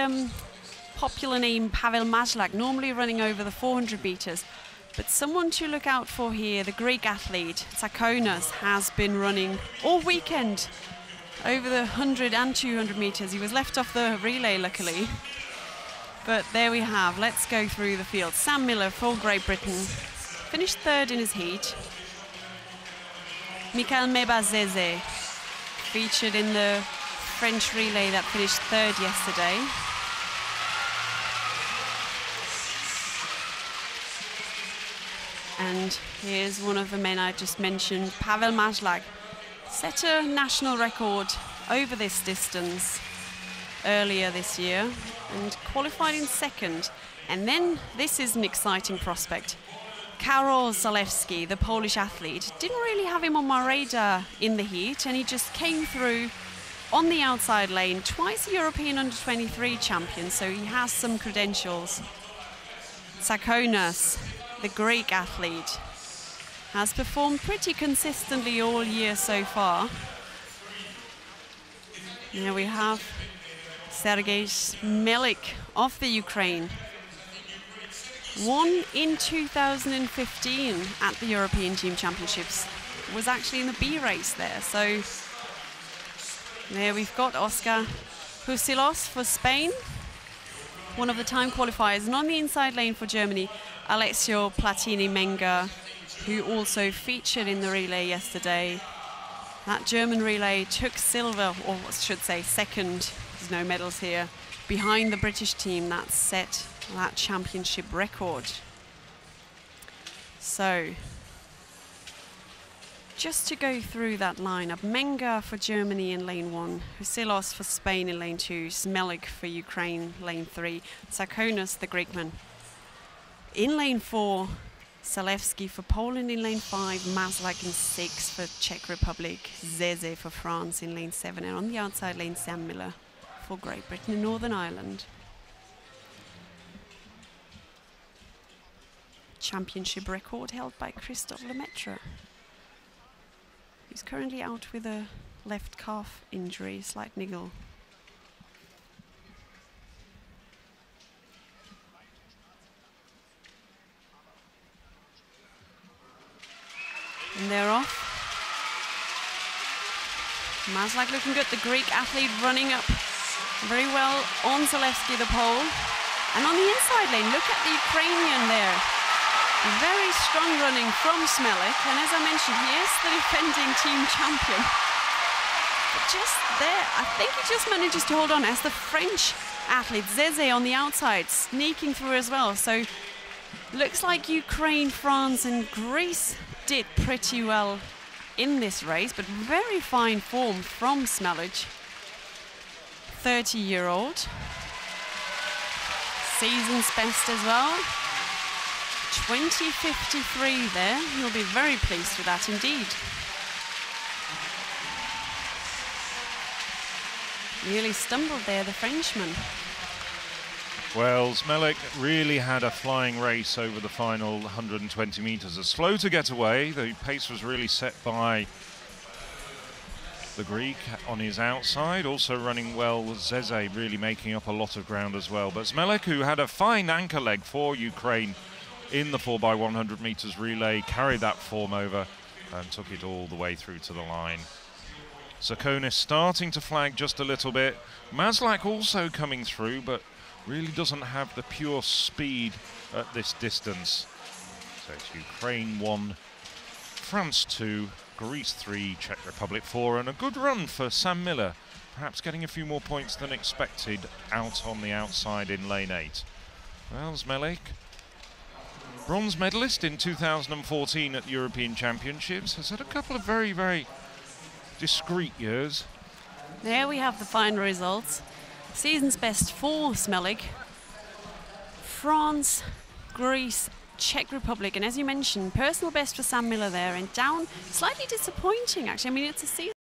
the popular name Pavel Mazlak, normally running over the 400 meters. But someone to look out for here, the Greek athlete, Tsakonas, has been running all weekend over the 100 and 200 meters. He was left off the relay, luckily. But there we have, let's go through the field. Sam Miller for Great Britain, finished third in his heat. Michael Meba-Zeze, featured in the French relay that finished third yesterday. And here's one of the men I just mentioned, Pavel Mazlak, set a national record over this distance earlier this year and qualified in second. And then this is an exciting prospect. Karol Zalewski, the Polish athlete, didn't really have him on my radar in the heat, and he just came through on the outside lane, twice a European under-23 champion, so he has some credentials. Tsakonas, the Greek athlete, has performed pretty consistently all year so far. Here we have Sergei Smelik of the Ukraine. Won in 2015 at the European Team Championships. Was actually in the B race there. So there we've got Oscar Husilos for Spain, one of the time qualifiers. And on the inside lane for Germany, Alessio Platini-Menga, who also featured in the relay yesterday. That German relay took silver, or I should say second, there's no medals here, behind the British team that set that championship record. So, just to go through that lineup, Menga for Germany in lane 1, Husilos for Spain in lane 2, Smelik for Ukraine lane 3, Tsakonas the Greekman. In lane 4, Zalewski for Poland in lane 5, Mazlak in 6 for Czech Republic, Zeze for France in lane 7, and on the outside lane, Sam Miller for Great Britain and Northern Ireland. Championship record held by Christophe Lemaitre, who's currently out with a left calf injury, slight niggle. And they're off. Mazlak looking good, the Greek athlete running up very well on Zalewski, the Pole. And on the inside lane, look at the Ukrainian there. Very strong running from Smelik, and as I mentioned, he is the defending team champion. But just there, I think he just manages to hold on as the French athlete, Zeze, on the outside, sneaking through as well. So looks like Ukraine, France and Greece did pretty well in this race, but very fine form from Smelik, 30-year-old. Season's best as well. 20:53 there. He'll be very pleased with that indeed. Nearly stumbled there, the Frenchman. Well, Smelik really had a flying race over the final 120 meters. Slow to get away. The pace was really set by the Greek on his outside. Also running well was Zeze, really making up a lot of ground as well. But Smelik, who had a fine anchor leg for Ukraine in the 4x100 meters relay, carried that form over and took it all the way through to the line. Tsakonas starting to flag just a little bit. Mazlak also coming through, but really doesn't have the pure speed at this distance. So it's Ukraine 1, France 2, Greece 3, Czech Republic 4, and a good run for Sam Miller, perhaps getting a few more points than expected out on the outside in lane 8. Well, Smelik, bronze medalist in 2014 at the European Championships, has had a couple of very, very discreet years. There we have the final results. Season's best for Smelik. France, Greece, Czech Republic, and as you mentioned, personal best for Sam Miller there, and down, slightly disappointing actually. I mean, it's a season